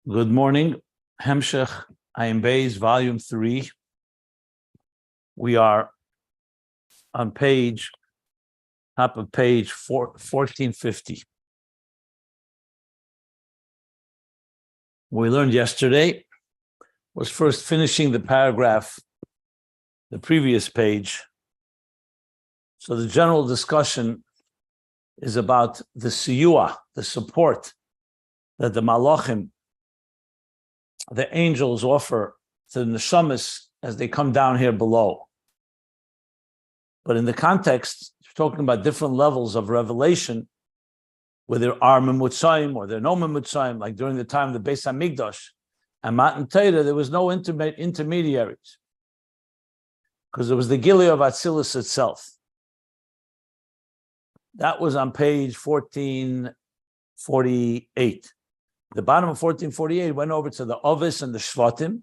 Good morning. Hemshech, Ayin Beis, Volume 3. We are on top of page 1450. What we learned yesterday was first finishing the paragraph, the previous page. So the general discussion is about the siyua, the support that the malachim, the angels, offer to the neshamas as they come down here below. But in the context, we're talking about different levels of revelation, where there are memutzayim or there are no memutzayim, like during the time of the Beis Hamikdash and Matan Torah, there was no intermediaries, because it was the Gilui of Atzilus itself. That was on page 1448. The bottom of 1448 went over to the Ovis and the Shvatim.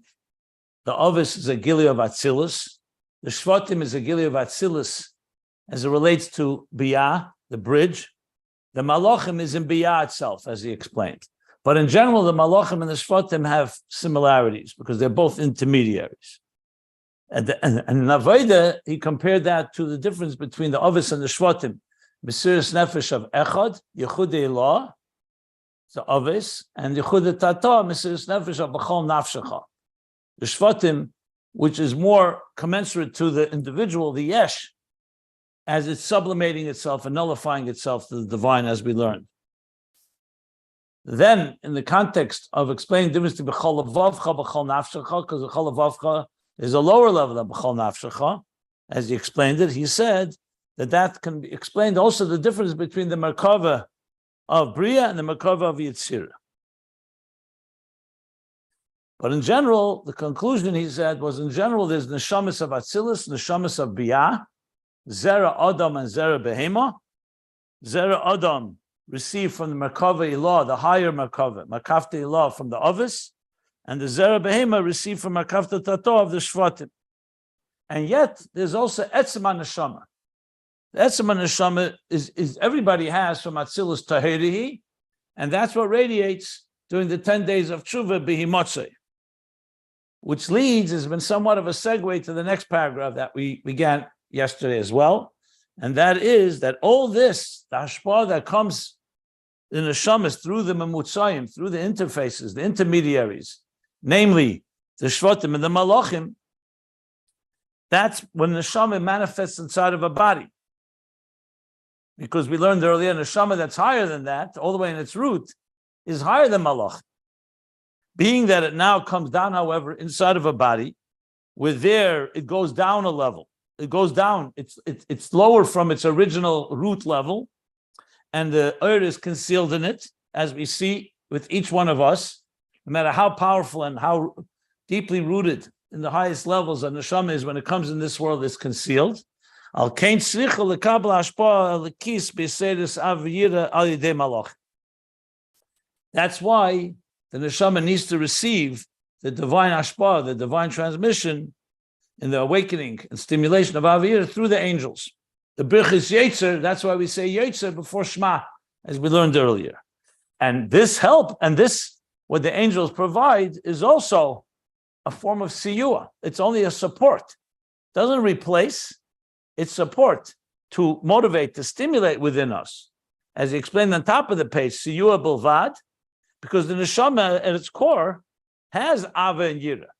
The Ovis is a Gilui of Atzilus. The Shvatim is a Gilui of Atzilus as it relates to Biyah, the bridge. The Malachim is in Biyah itself, as he explained. But in general, the Malachim and the Shvatim have similarities because they're both intermediaries. And in Navaida, he compared that to the difference between the Ovis and the Shvatim. Mesiras Nefesh of Echad, Yechudei Elah, the Ovis, and Yechudei Tata, Mesiras Nefesh of B'chol Nafshecha. The Shvatim, which is more commensurate to the individual, the Yesh, as it's sublimating itself and nullifying itself to the divine, as we learned. Then, in the context of explaining the difference to B'chol Vavcha, B'chol Nafshecha, because B'chol Vavcha is a lower level than B'chol Nafshecha, as he explained it, he said that can be explained also the difference between the Merkava of Bria and the Merkava of Yetzirah. But in general, the conclusion, he said, was in general, there's Neshamas of Atzilus, Neshamas of Biyah, Zera Adam and Zera Behema. Zera Adam received from the Merkava Ilah, the higher Merkava, Makafta Ilah from the Ovis, and the Zera Behema received from Makafta Tato of the Shvatim. And yet, there's also Etzema Neshama. The Etzema Neshama is everybody has from Atzilus Tahirihi, and that's what radiates during the 10 days of Tshuva Bihimotzei, which has been somewhat of a segue to the next paragraph that we began yesterday as well, and that is that all this, the hashpah that comes in the neshamas through the memutzayim, through the interfaces, the intermediaries, namely the shvatim and the malachim, that's when the neshama manifests inside of a body. Because we learned earlier, neshama that's higher than that, all the way in its root, is higher than malach. Being that it now comes down, however, inside of a body, where there it goes down a level. It goes down. It's lower from its original root level, and the earth is concealed in it, as we see with each one of us, no matter how powerful and how deeply rooted in the highest levels of neshama is, when it comes in this world, it's concealed. That's why the neshama needs to receive the divine ashpah, the divine transmission, in the awakening and stimulation of Avir through the angels. The Birchis Yetzer, that's why we say Yetzer before Shema, as we learned earlier. And this help, and this, what the angels provide, is also a form of siyua. It's only a support. It doesn't replace, it's support to motivate, to stimulate within us. As he explained on top of the page, siyua bilvad, because the neshama at its core has Ava and Yira.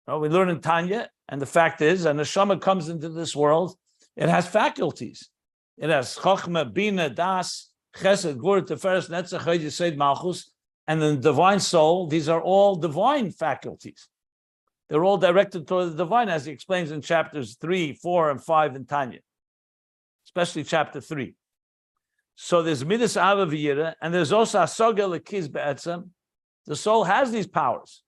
We learn in Tanya, and the fact is, a neshama comes into this world, it has faculties. It has Chochmah, Bina, Das, Chesed, Gvura, Tiferes, Netzach, Chayid, Yesod, Malchus, and the divine soul. These are all divine faculties. They're all directed toward the divine, as he explains in chapters 3, 4, and 5 in Tanya, especially chapter 3. So there's Midas Ava V'Yira, and there's also Asoga Lekiz Be'etzem. The soul has these powers.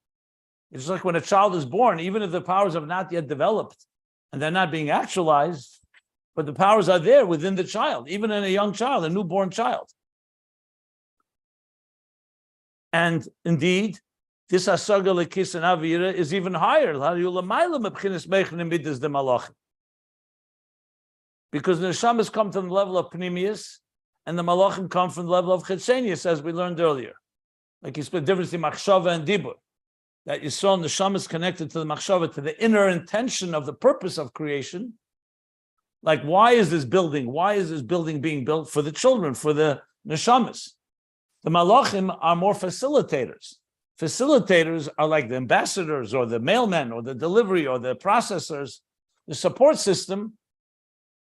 It's like when a child is born, even if the powers have not yet developed and they're not being actualized, but the powers are there within the child, even in a young child, a newborn child. And indeed, this Asaga Lekis and Avira is even higher. Because the neshamas come from the level of Pnimius, and the malachim come from the level of Chitzenius, as we learned earlier. Like you split the difference between machshava and dibur. That Yisrael neshama is connected to the machshava, to the inner intention of the purpose of creation. Like, why is this building? Why is this building being built? For the children, for the neshamas. The malachim are more facilitators. Facilitators are like the ambassadors or the mailmen or the delivery or the processors. The support system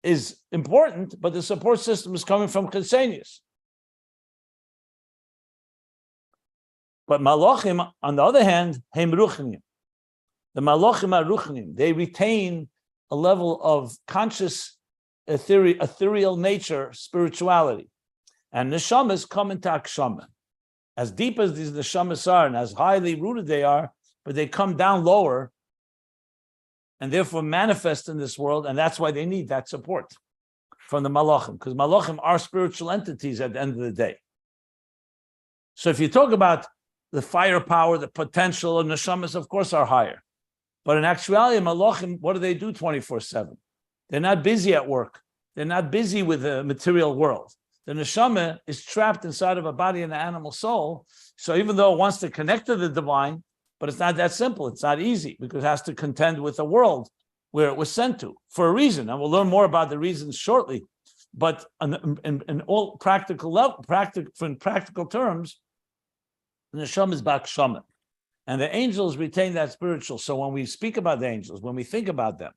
is important, but the support system is coming from Chesenius. But malachim, on the other hand, hem ruchnim. The malachim are ruchnim. They retain a level of conscious, ethereal nature, spirituality. And neshamas come into akshama. As deep as these neshamas are and as highly rooted they are, but they come down lower and therefore manifest in this world, and that's why they need that support from the malachim, because malachim are spiritual entities at the end of the day. So if you talk about the firepower, the potential of neshamas, of course, are higher. But in actuality, malachim, what do they do 24/7? They're not busy at work. They're not busy with the material world. The neshama is trapped inside of a body and an animal soul. So even though it wants to connect to the divine, but it's not that simple. It's not easy because it has to contend with the world where it was sent to for a reason. And we'll learn more about the reasons shortly. But in all practical in practical terms, the neshama is bakshama. And the angels retain that spiritual. So when we speak about the angels, when we think about them,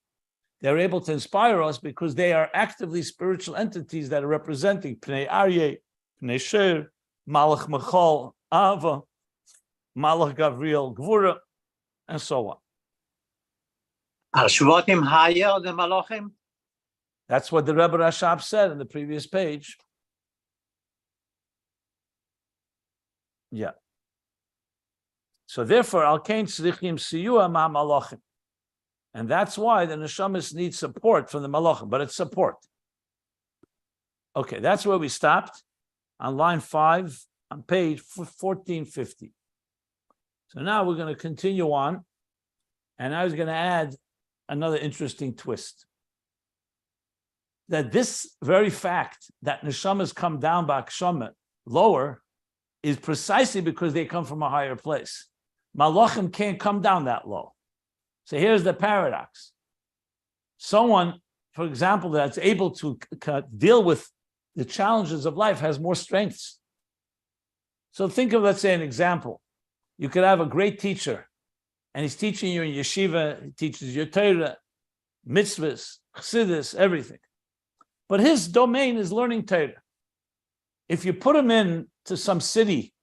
they're able to inspire us because they are actively spiritual entities that are representing Pnei Aryeh, Pnei Sher, Malach Michal, Ava, Malach Gavriel, Gvura, and so on. Are Shvatim higher than Malachim? That's what the Rebbe Rashab said in the previous page. Yeah. So therefore, Al-Kain Tzrichim Siyua Ma Malachim. And that's why the neshamas need support from the malachim, but it's support. Okay, that's where we stopped on line 5 on page 1450. So now we're going to continue on, and I was going to add another interesting twist. That this very fact that neshamas come down by akshama lower is precisely because they come from a higher place. Malachim can't come down that low. So here's the paradox. Someone, for example, that's able to deal with the challenges of life has more strengths. So think of, let's say, an example. You could have a great teacher, and he's teaching you in yeshiva, he teaches you Torah, mitzvahs, chassidus, everything. But his domain is learning Torah. If you put him in to some city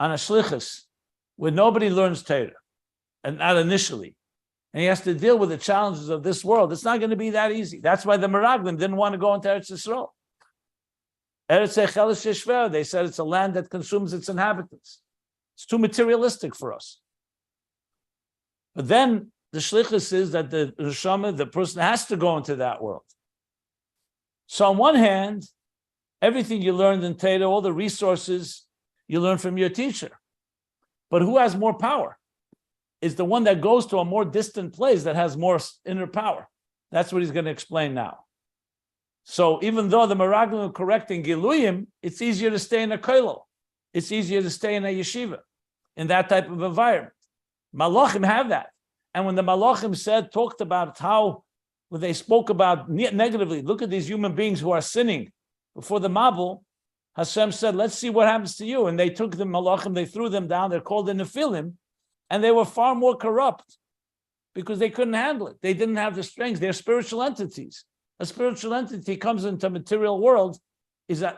on a shlichus where nobody learns Torah, and not initially, and he has to deal with the challenges of this world, it's not going to be that easy. That's why the Meraglim didn't want to go into Eretz Yisrael. Eretz Echelis Yeshver, they said it's a land that consumes its inhabitants. It's too materialistic for us. But then the shlichus is that the neshama, the person has to go into that world. So on one hand, everything you learned in Torah, all the resources you learn from your teacher. But who has more power? Is the one that goes to a more distant place that has more inner power. That's what he's going to explain now. So even though the Meraglim are correcting Giluyim, it's easier to stay in a kollel. It's easier to stay in a yeshiva, in that type of environment. Malachim have that. And when the Malachim talked about how, when they spoke about negatively, look at these human beings who are sinning before the Mabul, Hashem said, let's see what happens to you. And they took the Malachim, they threw them down, they're called the Nephilim. And they were far more corrupt because they couldn't handle it. They didn't have the strength. They're spiritual entities. A spiritual entity comes into a material world,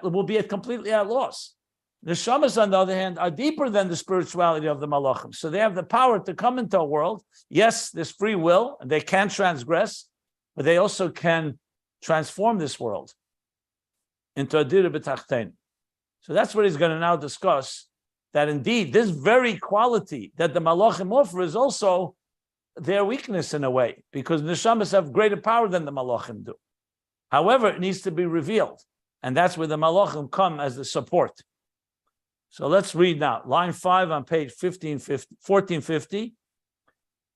will be completely at loss. The Neshamas, on the other hand, are deeper than the spirituality of the Malachim. So they have the power to come into a world. Yes, there's free will, and they can transgress, but they also can transform this world into a Dira B'Tachtein. So that's what he's going to now discuss. That indeed, this very quality that the Malachim offer is also their weakness in a way, because Neshamas have greater power than the Malachim do. However, it needs to be revealed, and that's where the Malachim come as the support. So let's read now, line 5 on page 1450,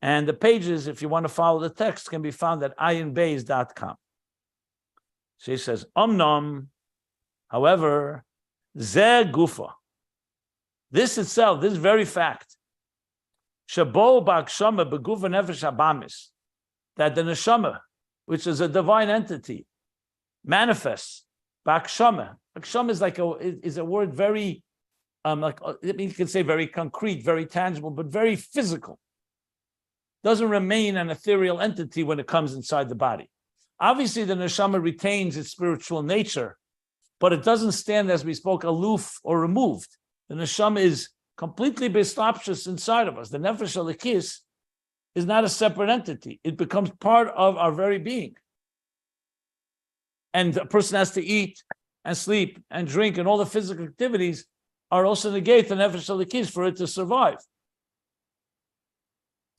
and the pages, if you want to follow the text, can be found at ayinbeis.com. So he says, Omnom, however, Ze Gufa. This itself, this very fact, Shabo ba'akshama begufa nefesh habamis, that the neshama, which is a divine entity, manifests ba'akshama. Akshama is a word very, you can say very concrete, very tangible, but very physical. Doesn't remain an ethereal entity when it comes inside the body. Obviously, the neshama retains its spiritual nature, but it doesn't stand, as we spoke, aloof or removed. The neshama is completely bestapshus inside of us. The nefesh alikis is not a separate entity. It becomes part of our very being. And a person has to eat and sleep and drink, and all the physical activities are also negate the nefesh alikis for it to survive.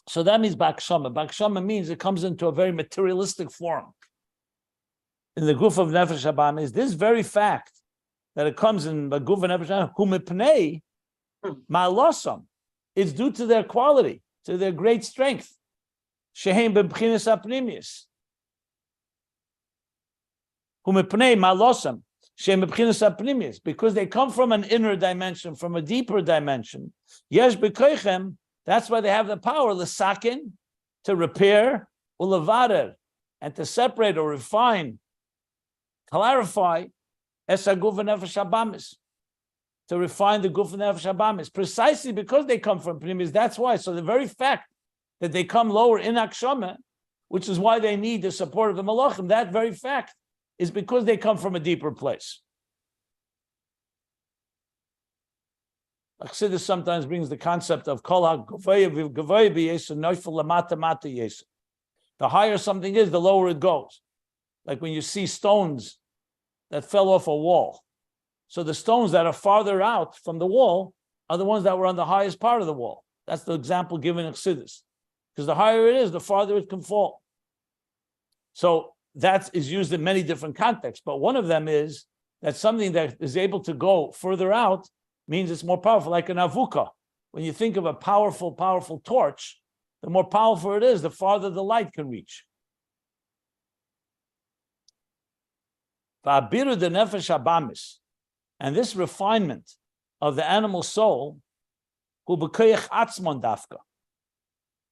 So that means bakshama. Bakshama means it comes into a very materialistic form. In the guf of nefesh habam is this very fact that it comes in the guf of nefesh habam, hu mipnei ma'alosam. It's due to their quality, to their great strength. Shehem b'bchinas apnimius. Hu mipnei ma'alosam. Shehem b'bchinas apnimius. Because they come from an inner dimension, from a deeper dimension. Yesh b'koichem. That's why they have the power, l'sakin, to repair, u'levarer, and to separate or refine, clarify, esa guf nefesh habamis, to refine the guf nefesh habamis, precisely because they come from pnimis. That's why. So the very fact that they come lower in akshama, which is why they need the support of the malachim, that very fact is because they come from a deeper place. Chassidus sometimes brings the concept of kol ha-gavaya v'gavaya b'yesa noifel lamata mata yesa. The higher something is, the lower it goes. Like when you see stones that fell off a wall. So the stones that are farther out from the wall are the ones that were on the highest part of the wall. That's the example given in Chassidus. Because the higher it is, the farther it can fall. So that is used in many different contexts. But one of them is that something that is able to go further out means it's more powerful, like an avuka. When you think of a powerful, powerful torch, the more powerful it is, the farther the light can reach. Va'abiru de nefesh habamis, and this refinement of the animal soul, hu b'koyach atzmon dafka.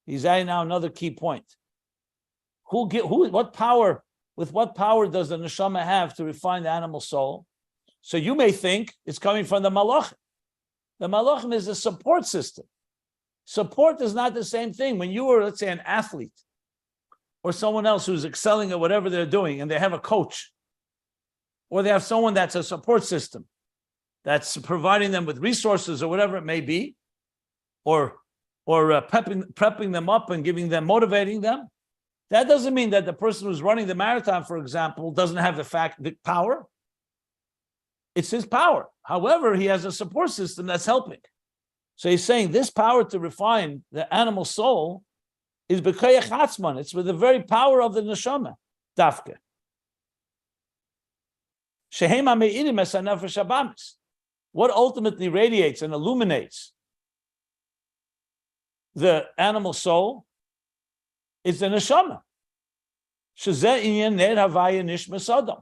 He's adding now another key point. What power does the neshama have to refine the animal soul? So you may think it's coming from the malachim. The malachim is a support system. Support is not the same thing. When you are, let's say, an athlete or someone else who's excelling at whatever they're doing, and they have a coach, or they have someone that's a support system that's providing them with resources or whatever it may be, or prepping them up and motivating them, that doesn't mean that the person who's running the marathon, for example, doesn't have the power. It's his power. However, he has a support system that's helping. So he's saying this power to refine the animal soul is b'koyach atzman. It's with the very power of the neshama, dafke. Shehem ha'me'irim es hanefesh habamis. What ultimately radiates and illuminates the animal soul is the neshama. Shezeh inyan ner havaya nishmas adam.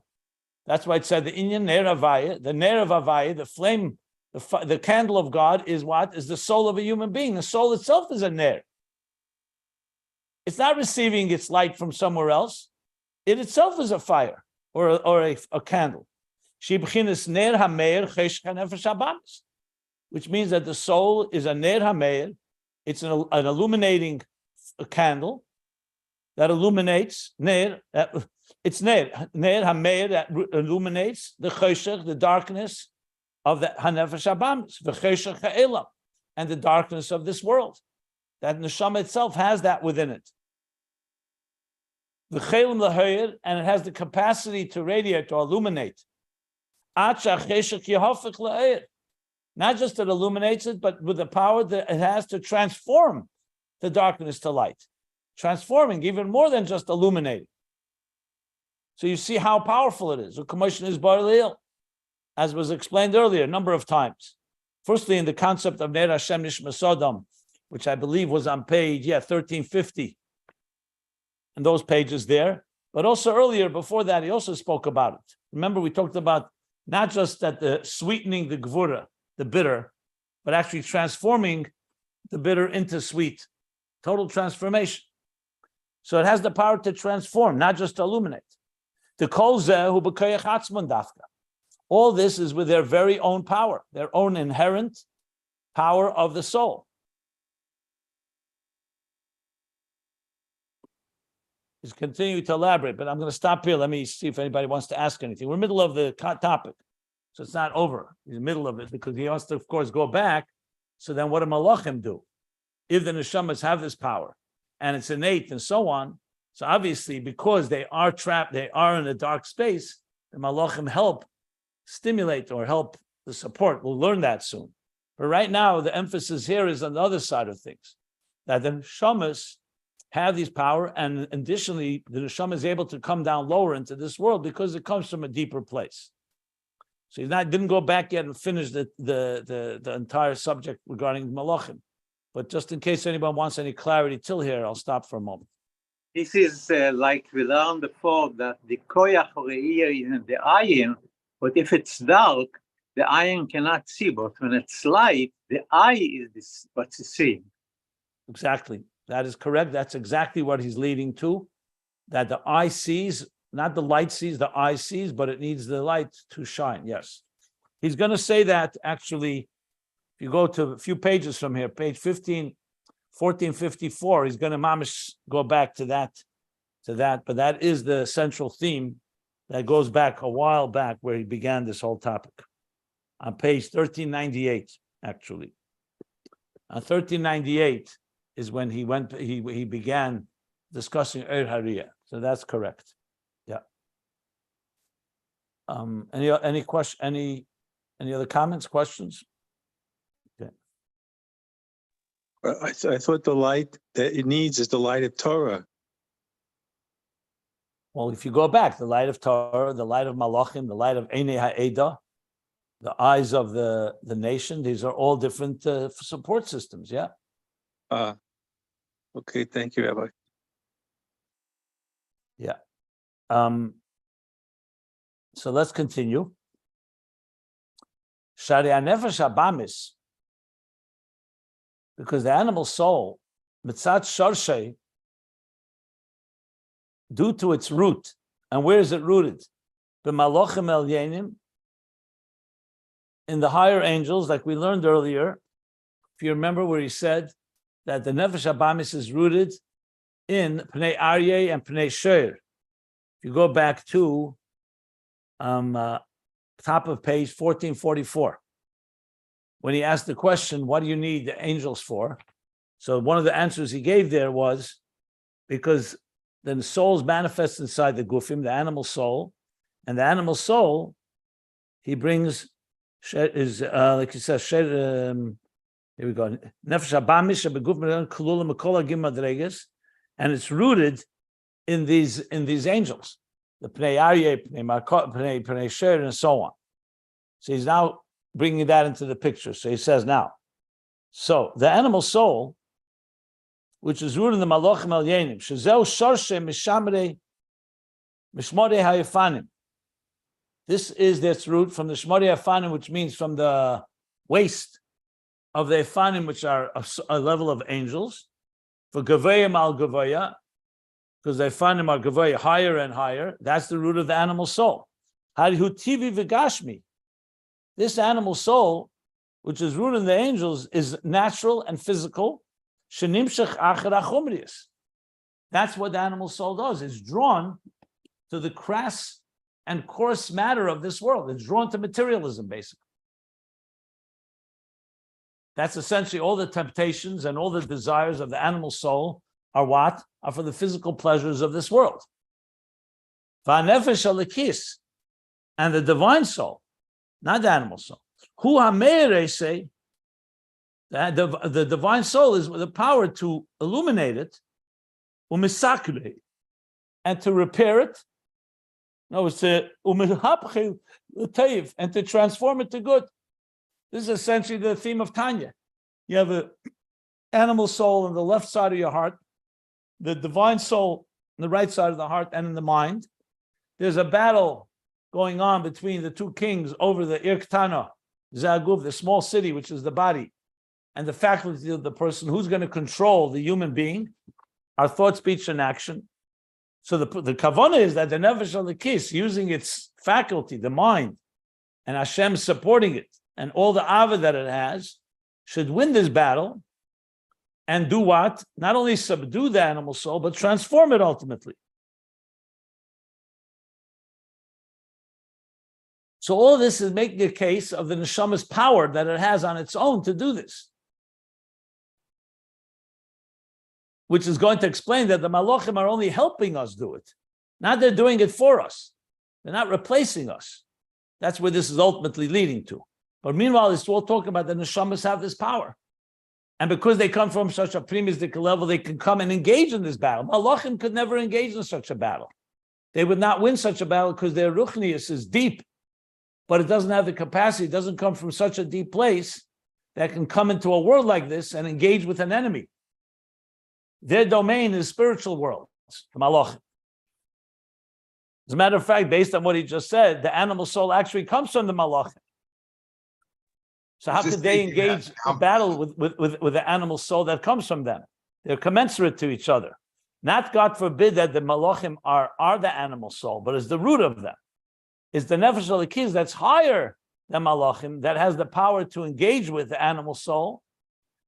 That's why it said the inyan ner havaya, the ner of havaya, the flame, the candle of God is what? Is the soul of a human being. The soul itself is a ner. It's not receiving its light from somewhere else. It itself is a fire or a candle. Shibchinis ner hameir cheshach hanefesh habamis, which means that the soul is a ner hameir. It's an illuminating candle that illuminates ner. It's ner hameir that illuminates the cheshach, the darkness of the hanefesh habamis, the cheshach ha'elam, and the darkness of this world. That neshama itself has that within it. The chelim lahayir, and it has the capacity to radiate or illuminate. Not just that it illuminates it, but with the power that it has to transform the darkness to light, transforming even more than just illuminating. So you see how powerful it is. As was explained earlier a number of times. Firstly, in the concept of Ner Hashem Nishmas Adam, which I believe was on page 1350, and those pages there. But also earlier, before that, he also spoke about it. Remember, we talked about not just that the sweetening the gvura, the bitter, but actually transforming the bitter into sweet. Total transformation. So it has the power to transform, not just to illuminate. The kol zeh hu b'koyach atzmon dafka. All this is with their very own power, their own inherent power of the soul. He's continuing to elaborate, but I'm going to stop here. Let me see if anybody wants to ask anything. We're in the middle of the topic, so it's not over. He's in the middle of it because he wants to, of course, go back. So then what do malachim do? If the neshamas have this power, and it's innate and so on, so obviously because they are trapped, they are in a dark space, the malachim help stimulate or help the support. We'll learn that soon. But right now, the emphasis here is on the other side of things, that the neshamas have these power, and additionally, the neshama is able to come down lower into this world because it comes from a deeper place. So he didn't go back yet and finish the entire subject regarding malachim. But just in case anyone wants any clarity till here, I'll stop for a moment. This is like we learned before that the koyach re'iyah is in the ayin, but if it's dark, the ayin cannot see. But when it's light, the eye is what's seeing. Exactly. That is correct. That's exactly what he's leading to. That the eye sees, not the light sees, the eye sees, but it needs the light to shine. Yes. He's going to say that actually. If you go to a few pages from here, page 1454, he's going to mamish go back to that, but that is the central theme that goes back a while back where he began this whole topic. On page 1398, actually. On 1398 is when he began discussing Hariyah. So that's correct. Yeah. Any question? Any other comments, questions? I thought the light that it needs is the light of Torah. Well, if you go back, the light of Torah, the light of Malachim, the light of Einei Ha'eda, the eyes of the nation, these are all different support systems, yeah? Okay, thank you, Rabbi. Yeah. So let's continue. Shari HaNefesh HaBamis, because the animal soul, mitzat sharshei, due to its root, and where is it rooted? B'malachim elyenim, in the higher angels, like we learned earlier. If you remember where he said that the nefesh habamis is rooted in pnei aryeh and pnei sheir. If you go back to top of page 1444. When he asked the question, what do you need the angels for? So one of the answers he gave there was because then the souls manifest inside the gufim, the animal soul, and the animal soul, he brings is like he says, here we go. And it's rooted in these angels, the pnei aryeh, pnei sheir, and so on. So he's now bringing that into the picture. So he says now, so the animal soul, which is rooted in the malachim elyenim, shezeu shorshe mishamrei mishmorei hayafanim. This is its root from the shmorei hayafanim, which means from the waist of the hayafanim, which are a level of angels. For gavayim al gavaya, because the hayafanim are gavaya, higher and higher. That's the root of the animal soul. Harihu tivi v'gashmi. This animal soul, which is rooted in the angels, is natural and physical. Shenimshach achar achumrius. That's what the animal soul does. It's drawn to the crass and coarse matter of this world. It's drawn to materialism, basically. That's essentially all the temptations and all the desires of the animal soul are what? Are for the physical pleasures of this world. Va'nefesh alikis, and the divine soul, not the animal soul. Hu hameirei say that the divine soul is with the power to illuminate it, umisakre, and to repair it. No, it's to and to transform it to good. This is essentially the theme of Tanya. You have an animal soul on the left side of your heart, the divine soul on the right side of the heart and in the mind. There's a battle going on between the two kings over the Irktana, Zaguf, the small city, which is the body, and the faculty of the person who's going to control the human being, our thought, speech, and action. So the kavanah is that the nefesh elikis, using its faculty, the mind, and Hashem supporting it, and all the ava that it has, should win this battle and do what? Not only subdue the animal soul, but transform it ultimately. So all this is making a case of the neshama's power that it has on its own to do this, which is going to explain that the malachim are only helping us do it. Not they're doing it for us. They're not replacing us. That's where this is ultimately leading to. But meanwhile, it's all talking about the neshamas have this power. And because they come from such a primistic level, they can come and engage in this battle. Malachim could never engage in such a battle. They would not win such a battle because their ruchnius is deep, but it doesn't have the capacity. It doesn't come from such a deep place that can come into a world like this and engage with an enemy. Their domain is spiritual world, the malachim. As a matter of fact, based on what he just said, the animal soul actually comes from the malachim. So how could they engage a battle with the animal soul that comes from them? They're commensurate to each other. Not, God forbid, that the malachim are the animal soul, but is the root of them. Is the nefesh elikis that's higher than malachim, that has the power to engage with the animal soul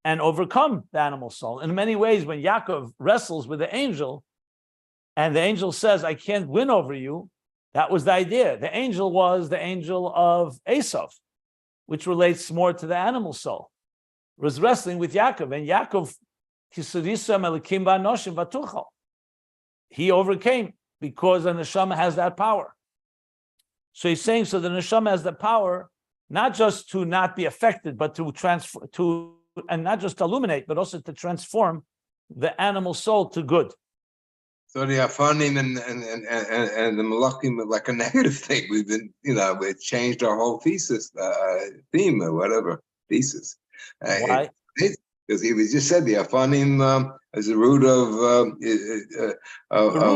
and overcome the animal soul. In many ways, when Yaakov wrestles with the angel, and the angel says, I can't win over you, that was the idea. The angel was the angel of Esav, which relates more to the animal soul. It was wrestling with Yaakov, and Yaakov, he overcame because the neshama has that power. So he's saying, so the neshama has the power not just to not be affected, but to transfer, and not just to illuminate, but also to transform the animal soul to good. So the afanim and the malachim are like a negative thing. We've been, it changed our whole thesis, theme or whatever, thesis. Why? Because he was just said the afanim is the root of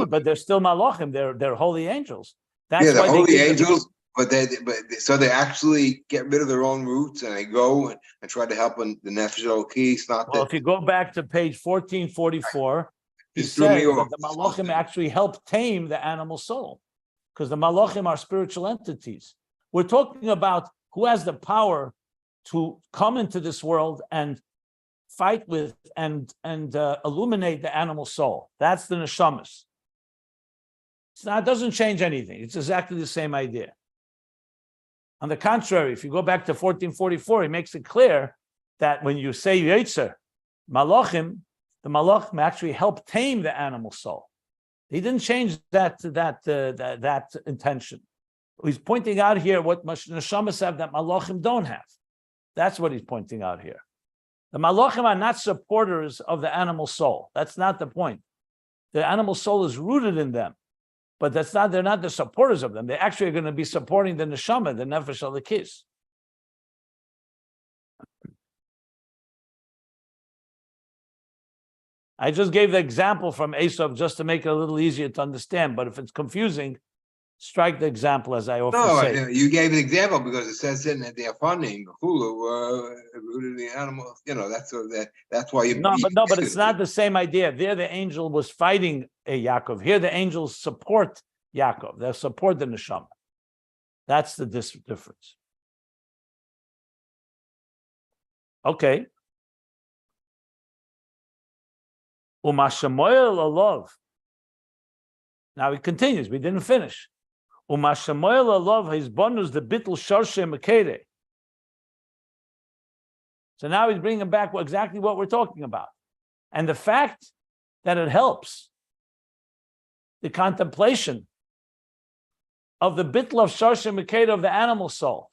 but they're still malachim. They're holy angels. That's yeah, the why holy angels. But they actually get rid of their own roots and they go and try to help the nefesh elikis. Well, if you go back to page 1444. He said that the malachim actually help tame the animal soul, because the malachim are spiritual entities. We're talking about who has the power to come into this world and fight with and illuminate the animal soul. That's the neshamas. It doesn't change anything. It's exactly the same idea. On the contrary, if you go back to 1444, he makes it clear that when you say yetzer, malachim, the malachim actually help tame the animal soul. He didn't change that intention. He's pointing out here what neshamas have that malachim don't have. That's what he's pointing out here. The malachim are not supporters of the animal soul. That's not the point. The animal soul is rooted in them, but they're not the supporters of them. They actually are going to be supporting the neshama, the nefesh elikis. I just gave the example from Esav just to make it a little easier to understand, but if it's confusing, strike the example as I often say. No, you gave the example because it says in the afanim, hulu, rooted in the animal. That's why you. But it's not the same idea. There, the angel was fighting a Yaakov. Here, the angels support Yaakov. They support the neshama. That's the difference. Okay. Umashamoyel alov. Now he continues. We didn't finish. Umashamoyel alov his bonus the bittul sharshe makere. So now he's bringing back exactly what we're talking about, and the fact that it helps the contemplation of the bittul of sharshe makere of the animal soul.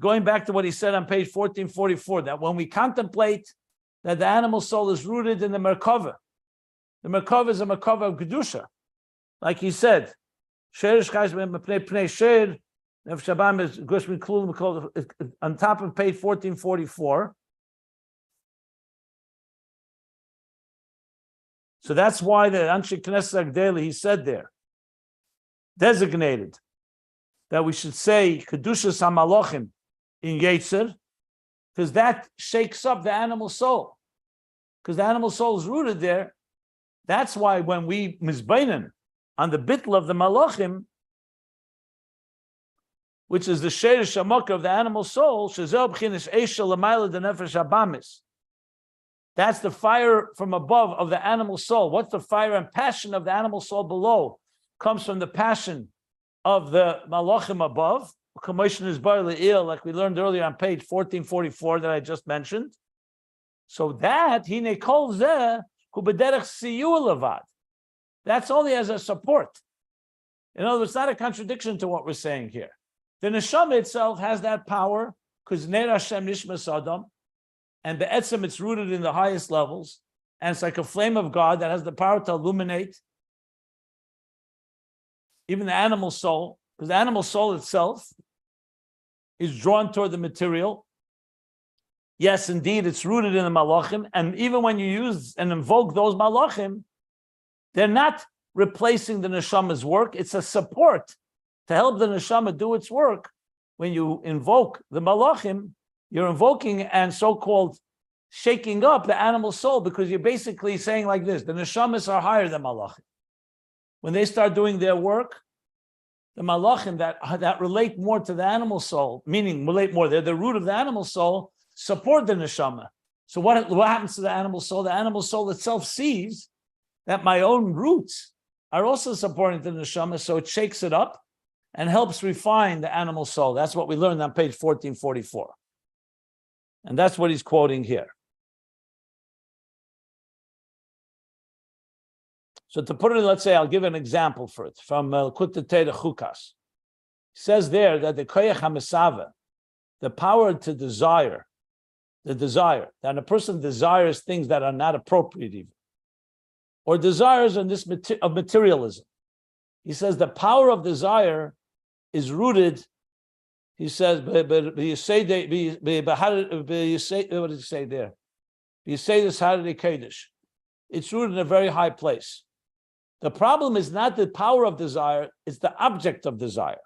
Going back to what he said on page 1444, that when we contemplate that the animal soul is rooted in the merkava. The merkava is a merkava of kedusha, like he said. On top of page 1444. So that's why the Anshe Knesset Agdeli, he said there, designated that we should say Kedushas HaMalachim in Yetzer, because that shakes up the animal soul. Because the animal soul is rooted there. That's why when we mizbeinen on the bitl of the malachim, which is the sheirish amok of the animal soul, that's the fire from above of the animal soul. What's the fire and passion of the animal soul below? Comes from the passion of the malachim above. Like we learned earlier on page 1444 that I just mentioned. So that hine kol zeh hu b'derech siyua levad. That's only as a support. In other words, it's not a contradiction to what we're saying here. The neshama itself has that power because ner Hashem nishmas adam, and be'etzem it's rooted in the highest levels, and it's like a flame of God that has the power to illuminate even the animal soul, because the animal soul itself is drawn toward the material. Yes, indeed, it's rooted in the malachim, and even when you use and invoke those malachim, they're not replacing the neshama's work. It's a support to help the neshama do its work. When you invoke the malachim, you're invoking and so-called shaking up the animal soul, because you're basically saying like this: the neshamas are higher than malachim. When they start doing their work, the malachim that relate more to the animal soul, meaning relate more, they're the root of the animal soul, support the neshama. So what happens to the animal soul? The animal soul itself sees that my own roots are also supporting the neshama, so it shakes it up and helps refine the animal soul. That's what we learned on page 1444. And that's what he's quoting here. So to put it in, let's say, I'll give an example for it from Kutta Teda Chukas. He says there that the koyach hamesava, the power to desire, that a person desires things that are not appropriate even, or desires in this of materialism. He says the power of desire is rooted. He says, what did he say there? You say this Harari Kodesh. It's rooted in a very high place. The problem is not the power of desire, it's the object of desire.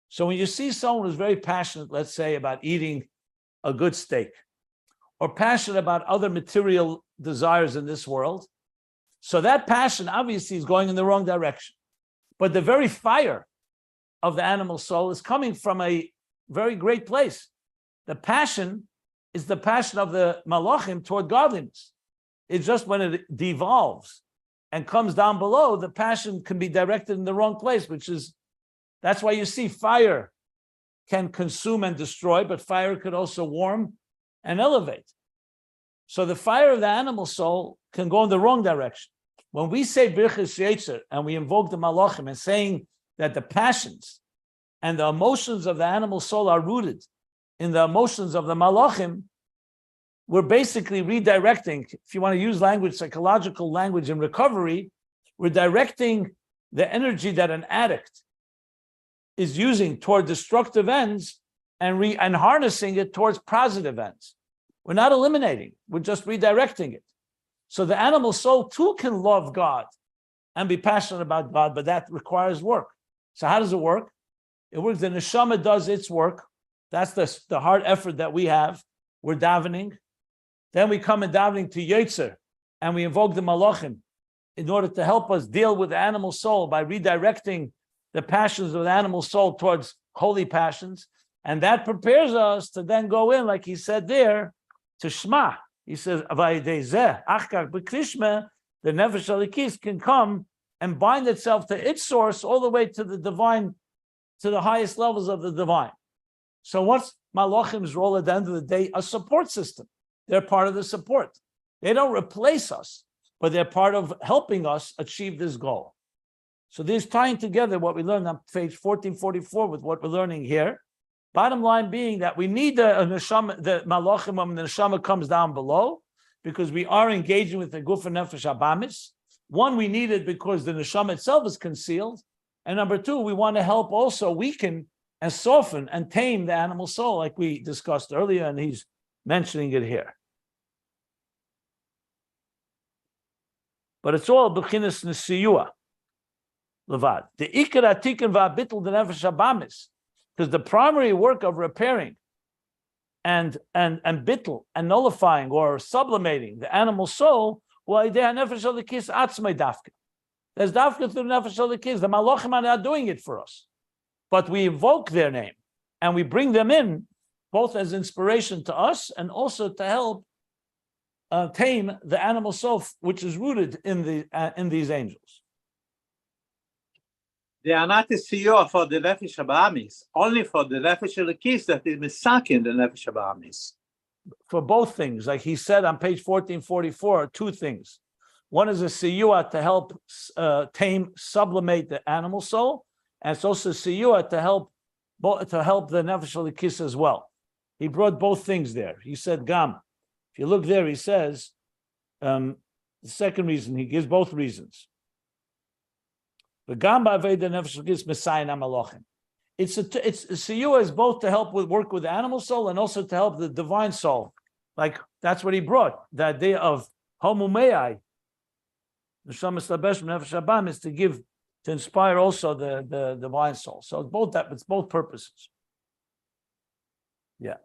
So when you see someone who's very passionate, let's say, about eating a good steak, or passionate about other material desires in this world, so that passion obviously is going in the wrong direction. But the very fire of the animal soul is coming from a very great place. The passion is the passion of the malachim toward godliness. It's just when it devolves and comes down below, the passion can be directed in the wrong place, that's why you see fire can consume and destroy, but fire could also warm and elevate. So the fire of the animal soul can go in the wrong direction. When we say Birchas Yetzer and we invoke the malachim and saying that the passions and the emotions of the animal soul are rooted in the emotions of the malachim, we're basically redirecting, if you want to use language, psychological language in recovery, we're directing the energy that an addict is using toward destructive ends and harnessing it towards positive ends. We're not eliminating, we're just redirecting it. So the animal soul too can love God and be passionate about God, but that requires work. So how does it work? It works, the neshama does its work. That's the hard effort that we have. We're davening. Then we come in davening to Yetzer, and we invoke the malachim in order to help us deal with the animal soul by redirecting the passions of the animal soul towards holy passions. And that prepares us to then go in, like he said there, to Shema. He says, the nefesh alikis can come and bind itself to its source all the way to the divine, to the highest levels of the divine. So what's malachim's role at the end of the day? A support system. They're part of the support. They don't replace us, but they're part of helping us achieve this goal. So this tying together what we learned on page 1444 with what we're learning here. Bottom line being that we need the neshama, the malachim when the neshama comes down below, because we are engaging with the guf and nefesh abamis. One, we need it because the neshama itself is concealed. And number two, we want to help also weaken and soften and tame the animal soul, like we discussed earlier, and he's mentioning it here. But it's all b'chinas nesiyua levad. The ikar atikin va'bitul the nefesh abamis, because the primary work of repairing and bittul and nullifying or sublimating the animal soul, there's dafka through the nefesh elikis. The malachim are not doing it for us, but we evoke their name and we bring them in both as inspiration to us and also to help tame the animal soul, which is rooted in these angels. They are not a siyua for the nefesh habahamis, only for the nefesh elikis that is misakin the nefesh habahamis. For both things, like he said on page 1444, two things. One is a siyua to help tame, sublimate the animal soul, and it's also a siyua to help the nefesh elikis as well. He brought both things there. He said, Gam. If you look there, he says, the second reason, he gives both reasons. It's siyua is both to help work with the animal soul and also to help the divine soul. Like that's what he brought. The idea of homumei, is to inspire also the divine soul. So it's both purposes. Yeah.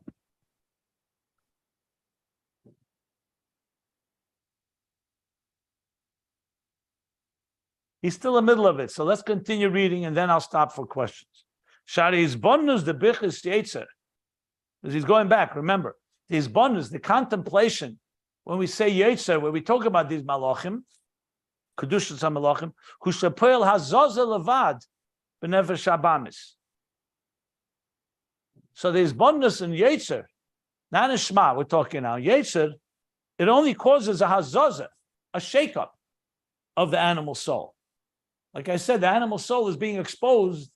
He's still in the middle of it, so let's continue reading, and then I'll stop for questions. Shari's bonus the bichis yetzer, because he's going back. Remember, these bonus, the contemplation. When we say yetzer, when we talk about these malachim, kedushas malachim, who shepoel hazazel levad b'nefesh habamis. So there's bonus in yetzer, not in shema. We're talking now yetzer. It only causes a hazazel, a shakeup of the animal soul. Like I said, the animal soul is being exposed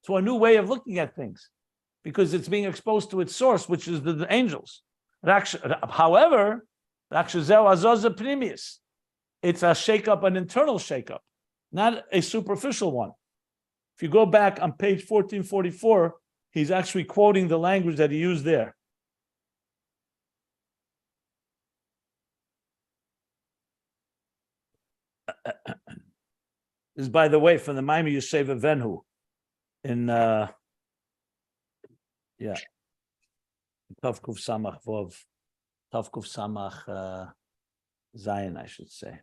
to a new way of looking at things because it's being exposed to its source, which is the angels. However, it's a shakeup, an internal shakeup, not a superficial one. If you go back on page 1444, he's actually quoting the language that he used there. This is, by the way, from the Maimon Yoseva Venhu in Tavkuf Samach Vov, Tavkuf Samach Zayin, I should say.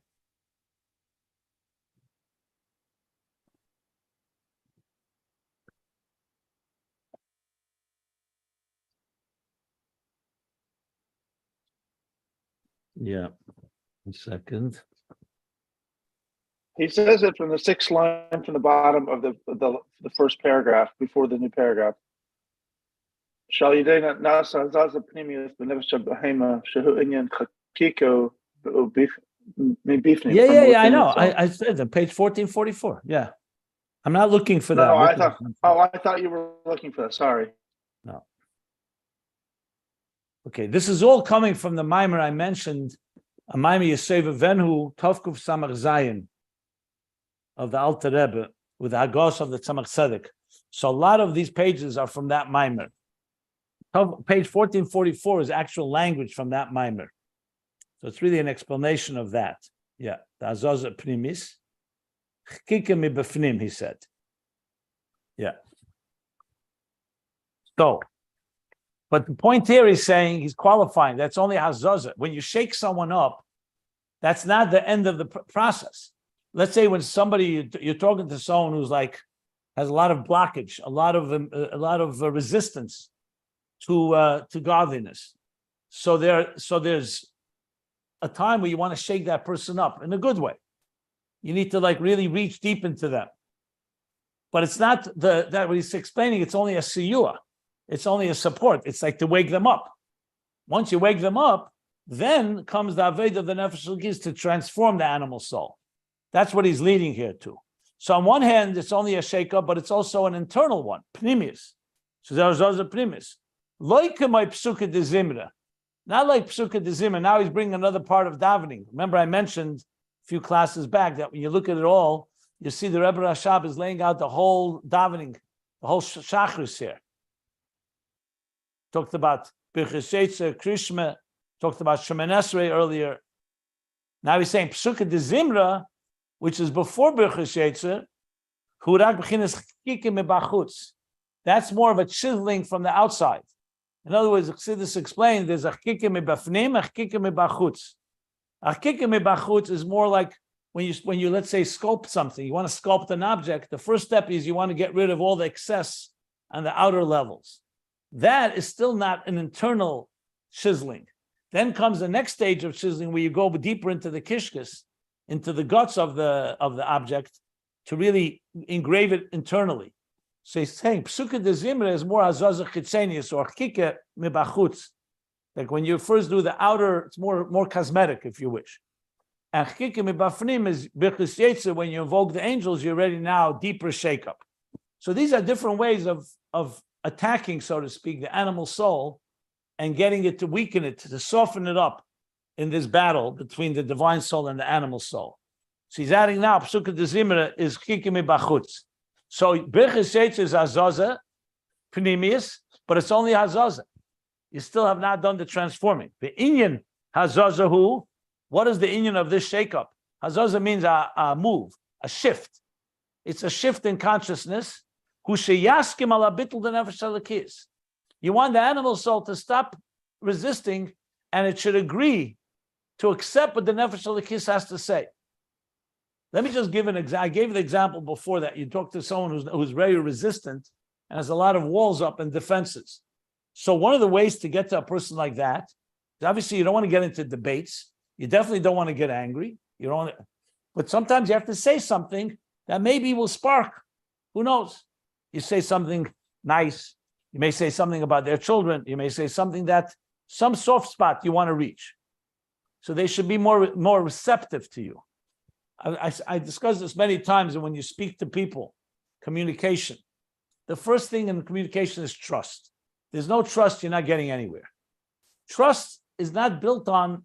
Yeah, a second. He says it from the sixth line from the bottom of the first paragraph before the new paragraph. Yeah, yeah, I know. I said that, page 1444. Yeah. I'm not looking for that. No, I thought you were looking for that. Sorry. No. Okay, this is all coming from the mimer I mentioned, a mimer Yoseva Venhu, Tovkuf Samach Zayin, of the Alter Rebbe, with the Hagos of the Tzemach Tzedek. So a lot of these pages are from that mimer. Page 1444 is actual language from that mimer. So it's really an explanation of that. Yeah, the Azazah Pnimis. Chkike mi befnim, he said. Yeah. So, but the point here he's saying, he's qualifying, that's only Hazazah. When you shake someone up, that's not the end of the process. Let's say when somebody, you're talking to someone who's like, has a lot of blockage, a lot of resistance to godliness. So there's a time where you want to shake that person up in a good way. You need to like really reach deep into them. But it's not that what he's explaining, it's only a siyua. It's only a support. It's like to wake them up. Once you wake them up, then comes the aved of the nefesh l'giz to transform the animal soul. That's what he's leading here to. So on one hand, it's only a shake-up, but it's also an internal one, pnimius. So there's a pnimius. Loike my psuka de zimra. Not like psuka de zimra. Now he's bringing another part of davening. Remember I mentioned a few classes back that when you look at it all, you see the Rebbe Rashab is laying out the whole davening, the whole shachris here. Talked about Birchas Yetzer, Krishma, talked about Shemoneh Esrei earlier. Now he's saying psuka de zimra, which is before Birchas Yetzer, hurak b'chinas chikim mebachutz. That's more of a chiseling from the outside. In other words, Chassidus explained there's a chkike mibafnim, a chkike mibachutz. A chkike mibachutz is more like when you let's say sculpt something. You want to sculpt an object. The first step is you want to get rid of all the excess on the outer levels. That is still not an internal chiseling. Then comes the next stage of chiseling where you go deeper into the kishkas, into the guts of the object to really engrave it internally. So he's saying psuka de zimra is more hazaza chitzenius or chike mibachutz. Like when you first do the outer, it's more cosmetic, if you wish. And chike mibafnim is birchus yetzer. When you invoke the angels, you're ready now deeper shakeup. So these are different ways of attacking, so to speak, the animal soul and getting it to weaken it, to soften it up in this battle between the divine soul and the animal soul. So he's adding now psuka de zimra is chike mibachutz. So birchus yetzer is hazaza pnimius, but it's only hazaza. You still have not done the transforming. The inyan hazazahu. What is the inyan of this shakeup? Hazaza means a move, a shift. It's a shift in consciousness. You want the animal soul to stop resisting, and it should agree to accept what the nefesh halakis has to say. Let me just give an example. I gave the example before that. You talk to someone who's very resistant and has a lot of walls up and defenses. So one of the ways to get to a person like that is obviously you don't want to get into debates. You definitely don't want to get angry. You don't want to, but sometimes you have to say something that maybe will spark. Who knows? You say something nice. You may say something about their children. You may say something that some soft spot you want to reach. So they should be more receptive to you. I discussed this many times, and when you speak to people, communication, the first thing in communication is trust. There's no trust, you're not getting anywhere. Trust is not built on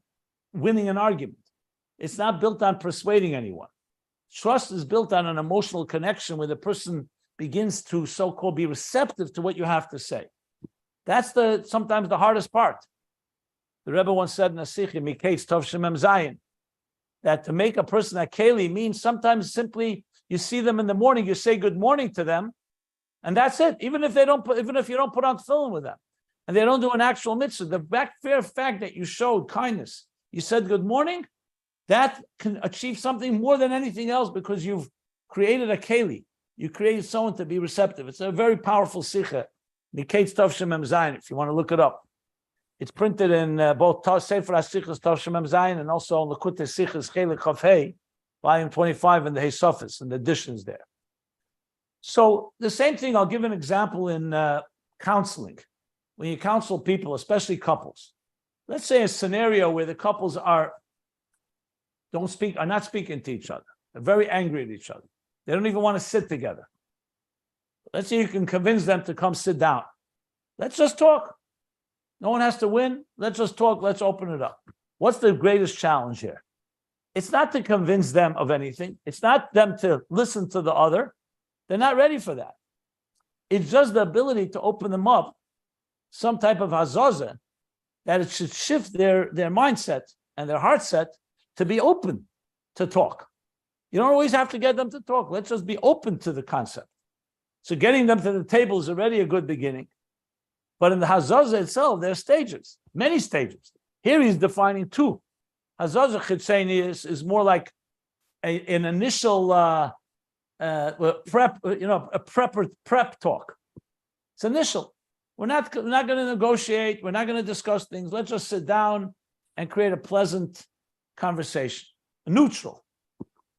winning an argument. It's not built on persuading anyone. Trust is built on an emotional connection where the person begins to so-called be receptive to what you have to say. That's sometimes the hardest part. The Rebbe once said in a Sikh, Miketz Tov Shemem Zayin, that to make a person a keli means sometimes simply you see them in the morning, you say good morning to them, and that's it. Even if you don't put on tefillin with them, and they don't do an actual mitzvah, the bare fact that you showed kindness, you said good morning, that can achieve something more than anything else because you've created a keli. You created someone to be receptive. It's a very powerful sikha, Miketz Tov Shemem Zayin, if you want to look it up. It's printed in both Sefer HaSichos Tov Shemem Zayin and also in Likutei Sichos Chelik Chav Hei, volume 25 in the Heisofis and the additions there. So the same thing, I'll give an example in counseling. When you counsel people, especially couples, let's say a scenario where the couples are not speaking to each other. They're very angry at each other. They don't even want to sit together. Let's say you can convince them to come sit down. Let's just talk. No one has to win. Let's just talk. Let's open it up. What's the greatest challenge here? It's not to convince them of anything. It's not them to listen to the other. They're not ready for that. It's just the ability to open them up, some type of hazaza, that it should shift their mindset and their heart set to be open to talk. You don't always have to get them to talk. Let's just be open to the concept. So getting them to the table is already a good beginning. But in the hazaza itself, there are stages, many stages. Here he's defining two. Hazaza chitzeni is more like an initial prep, a prep talk. It's initial. We're not going to negotiate. We're not going to discuss things. Let's just sit down and create a pleasant conversation, neutral.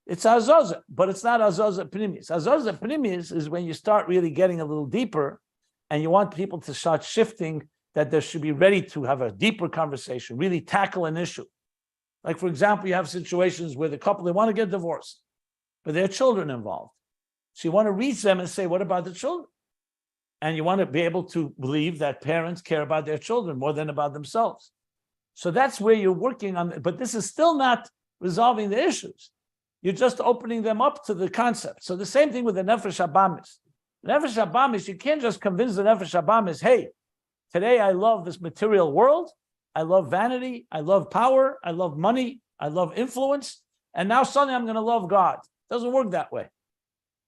It's hazaza, but it's not hazaza pnimius. Hazaza pnimius is when you start really getting a little deeper, and you want people to start shifting, that they should be ready to have a deeper conversation, really tackle an issue. Like, for example, you have situations where the couple, they want to get divorced, but there are children involved. So you want to reach them and say, what about the children? And you want to be able to believe that parents care about their children more than about themselves. So that's where you're working on, but this is still not resolving the issues. You're just opening them up to the concept. So the same thing with the Nefesh Habamis. Nefesh Habamis, you can't just convince the Nefesh Habamis, hey, today I love this material world, I love vanity, I love power, I love money, I love influence, and now suddenly I'm going to love God. It doesn't work that way.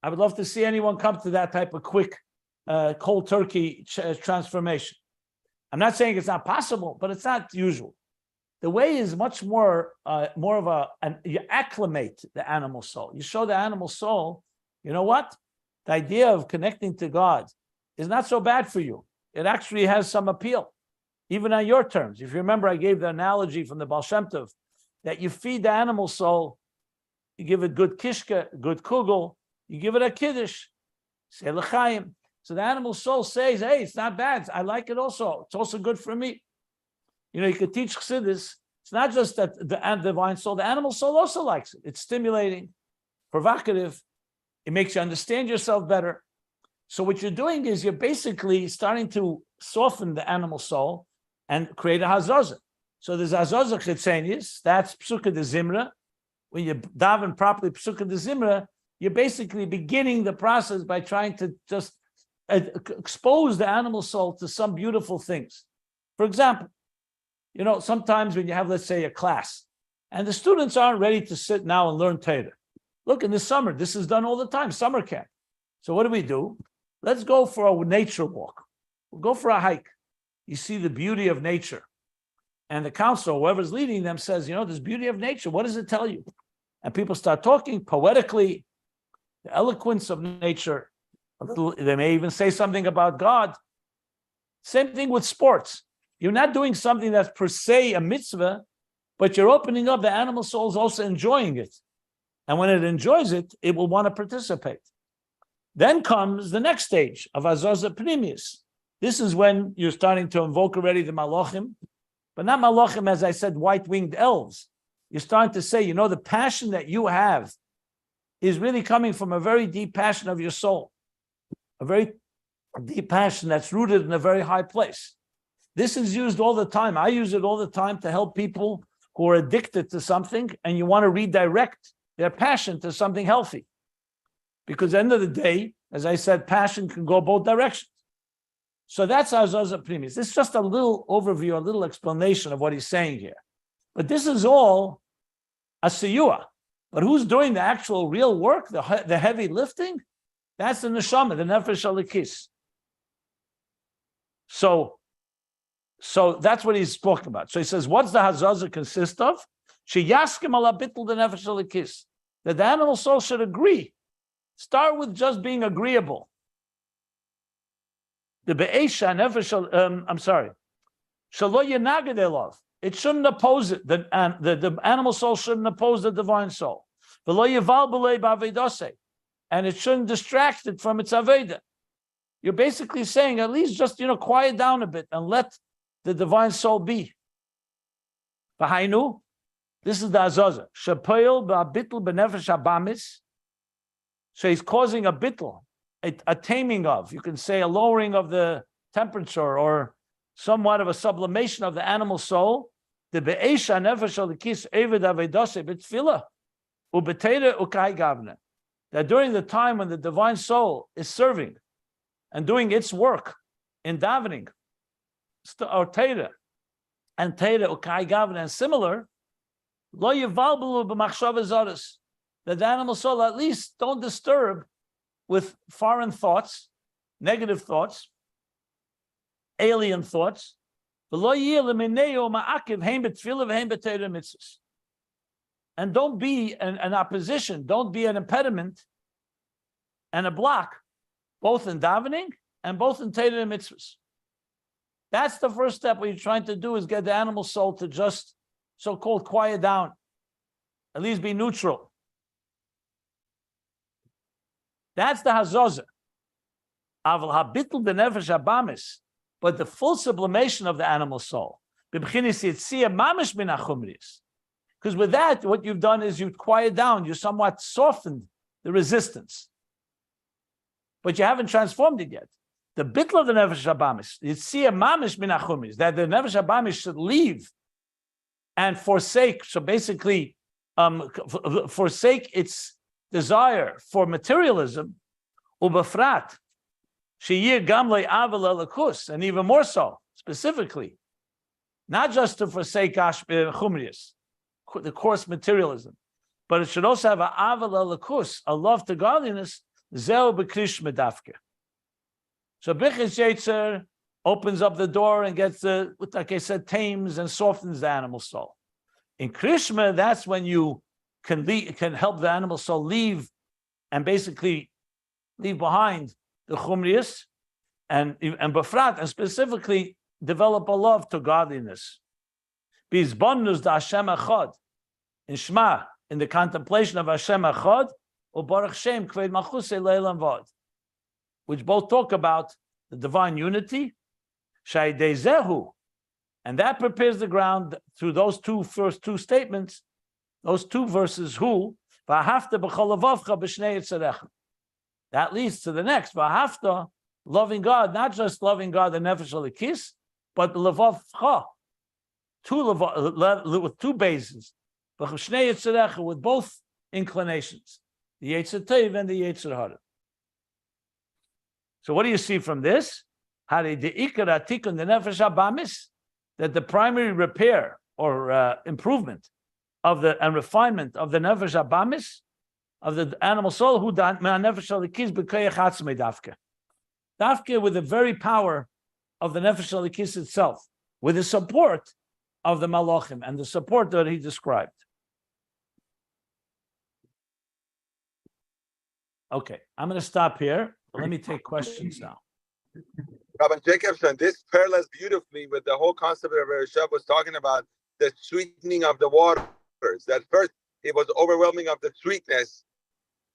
I would love to see anyone come to that type of quick, cold turkey transformation. I'm not saying it's not possible, but it's not usual. The way is much more of you acclimate the animal soul. You show the animal soul, you know what? The idea of connecting to God is not so bad for you. It actually has some appeal, even on your terms. If you remember, I gave the analogy from the Baal Shem Tov that you feed the animal soul, you give it good kishka, good kugel, you give it a kiddush, say l'chaim. So the animal soul says, hey, it's not bad. I like it also. It's also good for me. You know, you could teach Chassidus. It's not just that the divine soul, the animal soul also likes it. It's stimulating, provocative. It makes you understand yourself better. So what you're doing is you're basically starting to soften the animal soul and create a hazazah. So there's hazazah chitzenius, that's psukkah de zimra. When you daven properly psukkah de zimra, you're basically beginning the process by trying to just expose the animal soul to some beautiful things. For example, you know, sometimes when you have, let's say, a class, and the students aren't ready to sit now and learn Torah. Look, in the summer, this is done all the time, summer camp. So what do? Let's go for a nature walk. We'll go for a hike. You see the beauty of nature. And the counselor, whoever's leading them, says, you know, this beauty of nature, what does it tell you? And people start talking poetically, the eloquence of nature. They may even say something about God. Same thing with sports. You're not doing something that's per se a mitzvah, but you're opening up the animal soul's also enjoying it. And when it enjoys it, it will want to participate. Then comes the next stage of Azazah Pnimius. This is when you're starting to invoke already the Malachim, but not Malachim, as I said, white-winged elves. You're starting to say, you know, the passion that you have is really coming from a very deep passion of your soul, a very deep passion that's rooted in a very high place. This is used all the time. I use it all the time to help people who are addicted to something and you want to redirect their passion to something healthy. Because at the end of the day, as I said, passion can go both directions. So that's Azazah Primis. This is just a little overview, a little explanation of what he's saying here. But this is all a siyua. But who's doing the actual real work, the heavy lifting? That's the neshama, the nefesh alikis. So that's what he's spoken about. So he says, what's the hazazah consist of? Sheyaskim ala bittul the nefesh alikis. That the animal soul should agree. Start with just being agreeable. The be'esha nefesh, shalo yenaged elov. It shouldn't oppose it. The animal soul shouldn't oppose the divine soul. V'lo yeval b'lei b'avedose. And it shouldn't distract it from its aveda. You're basically saying, at least just, quiet down a bit and let the divine soul be. V'hainu, this is the azazah. Shepoil ba'bitl b'nefesh habamis. So he's causing a bitl, a taming of, you can say a lowering of the temperature or somewhat of a sublimation of the animal soul. The be'esha nefesh alikis eved avedase b'tfilah u'b'teira u'kai gavna. That during the time when the divine soul is serving and doing its work in davening, or teira, and teira u'kai gavna and similar, lo yivalbelu b'machshava zaris. That the animal soul at least don't disturb with foreign thoughts, negative thoughts, alien thoughts. And don't be an opposition, don't be an impediment and a block, both in davening and both in Torah and mitzvahs. That's the first step. What you're trying to do is get the animal soul to just so-called quiet down, at least be neutral. That's the hazazah. Aval habitl b'nefesh habamis. But the full sublimation of the animal soul. Because with that, what you've done is you've quieted down, you somewhat softened the resistance. But you haven't transformed it yet. The bitl of the nefesh habamis, yitzia mamish min hachumis, that the nefesh habamis should leave and forsake, so basically forsake its desire for materialism, ubafrat, and even more so, specifically, not just to forsake chumrius, the coarse materialism, but it should also have a aval alakus, a love to godliness, zeu b'krish medafke. So bichis yetzer opens up the door and gets like I said, tames and softens the animal soul. In Krishma, that's when you can help the animal soul leave and basically leave behind the chumrius and befrat, and specifically develop a love to godliness. Bizbonnus da Hashem echad in Shema, in the contemplation of Hashem echad, or Baruch Shem kved malchusei leilam vod, which both talk about the divine unity, shaydei zehu, and that prepares the ground through those first two statements, those two verses. Who v'ahavta b'chol levavcha b'shnei yitzarecha. That leads to the next v'ahavta, loving God, not just loving God the nefesh alikis, but levavcha, with two bases, b'shnei yitzarecha, with both inclinations, the yetzer tov and the yetzer hara. So what do you see from this? That the primary repair or improvement of and refinement of the nefesh abamis, of the animal soul, who nefesh alikis b'koyach atzmei dafke, with the very power of the nefesh alikis itself, with the support of the malachim and the support that he described. Okay, I'm going to stop here. Let me take questions now. Rabbi Jacobson, this parallels beautifully with the whole concept that Rishab was talking about, the sweetening of the waters. That first, it was overwhelming of the sweetness.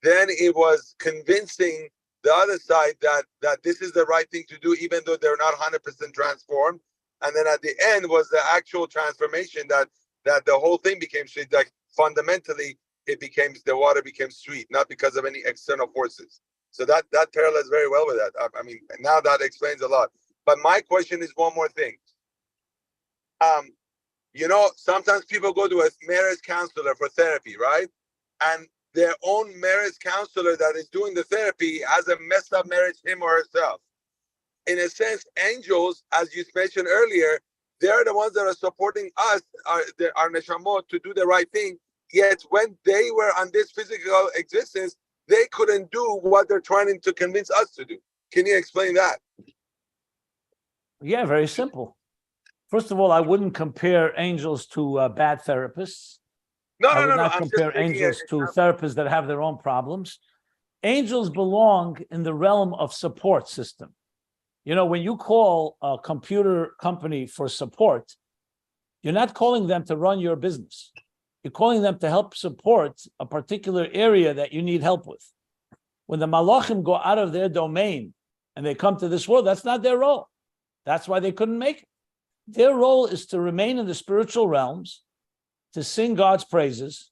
Then it was convincing the other side that this is the right thing to do, even though they're not 100% transformed. And then at the end was the actual transformation that the whole thing became sweet. Like fundamentally, the water became sweet, not because of any external forces. So that parallels very well with that. I mean, now that explains a lot. But my question is one more thing. Sometimes people go to a marriage counselor for therapy, right? And their own marriage counselor that is doing the therapy has a messed up marriage, him or herself. In a sense, angels, as you mentioned earlier, they're the ones that are supporting us, our neshamot, to do the right thing. Yet when they were on this physical existence, they couldn't do what they're trying to convince us to do. Can you explain that? Yeah, very simple. First of all, I wouldn't compare angels to bad therapists. I would not compare angels to therapists that have their own problems. Angels belong in the realm of support system. When you call a computer company for support, you're not calling them to run your business. You're calling them to help support a particular area that you need help with. When the malachim go out of their domain and they come to this world, that's not their role. That's why they couldn't make it. Their role is to remain in the spiritual realms, to sing God's praises,